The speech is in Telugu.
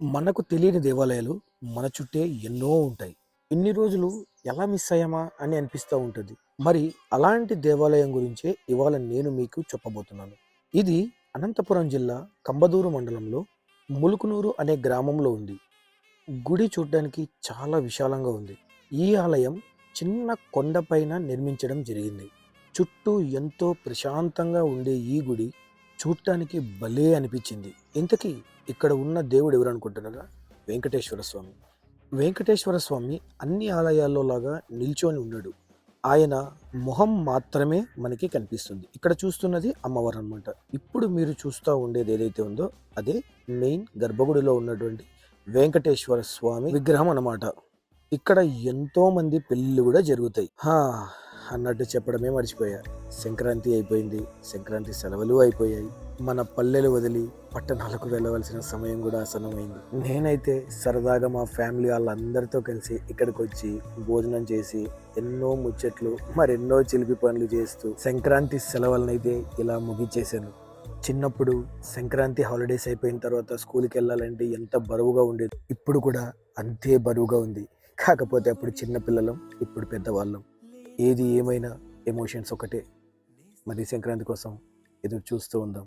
మనకు తెలియని దేవాలయాలు మన చుట్టే ఎన్నో ఉంటాయి. ఇన్ని రోజులు ఎలా మిస్ అయ్యామా అని అనిపిస్తూ ఉంటుంది. మరి అలాంటి దేవాలయం గురించే ఇవాళ నేను మీకు చెప్పబోతున్నాను. ఇది అనంతపురం జిల్లా కంబదూరు మండలంలో ములుకునూరు అనే గ్రామంలో ఉంది. గుడి చూడ్డానికి చాలా విశాలంగా ఉంది. ఈ ఆలయం చిన్న కొండపైన నిర్మించడం జరిగింది. చుట్టూ ఎంతో ప్రశాంతంగా ఉండే ఈ గుడి చూడటానికి భలే అనిపించింది. ఇంతకీ ఇక్కడ ఉన్న దేవుడు ఎవరు అనుకుంటున్నారా? వెంకటేశ్వర స్వామి. వెంకటేశ్వర స్వామి అన్ని ఆలయాల్లో లాగా నిల్చొని ఉన్నాడు. ఆయన మొహం మాత్రమే మనకి కనిపిస్తుంది. ఇక్కడ చూస్తున్నది అమ్మవారు అనమాట. ఇప్పుడు మీరు చూస్తూ ఉండేది ఏదైతే ఉందో అదే మెయిన్ గర్భగుడిలో ఉన్నటువంటి వెంకటేశ్వర స్వామి విగ్రహం అన్నమాట. ఇక్కడ ఎంతో మంది పెళ్ళిళ్ళు కూడా జరుగుతాయి. అన్నట్టు చెప్పడమే మర్చిపోయా. సంక్రాంతి అయిపోయింది. సంక్రాంతి సెలవులు అయిపోయాయి. మన పల్లెలు వదిలి పట్టణాలకు వెళ్ళవలసిన సమయం కూడా ఆసన్నమైంది. నేనైతే సరదాగా మా ఫ్యామిలీ వాళ్ళందరితో కలిసి ఇక్కడికి వచ్చి భోజనం చేసి ఎన్నో ముచ్చట్లు మరెన్నో చిలిపి పనులు చేస్తూ సంక్రాంతి సెలవులనైతే ఇలా ముగించేశాను. చిన్నప్పుడు సంక్రాంతి హాలిడేస్ అయిపోయిన తర్వాత స్కూల్కి వెళ్ళాలంటే ఎంత బరువుగా ఉండేది. ఇప్పుడు కూడా అంతే బరువుగా ఉంది. కాకపోతే అప్పుడు చిన్నపిల్లలం, ఇప్పుడు పెద్దవాళ్ళం. ఏది ఏమైనా ఎమోషన్స్ ఒకటే. మరి సంక్రాంతి కోసం ఎదురు చూస్తూ ఉందాం.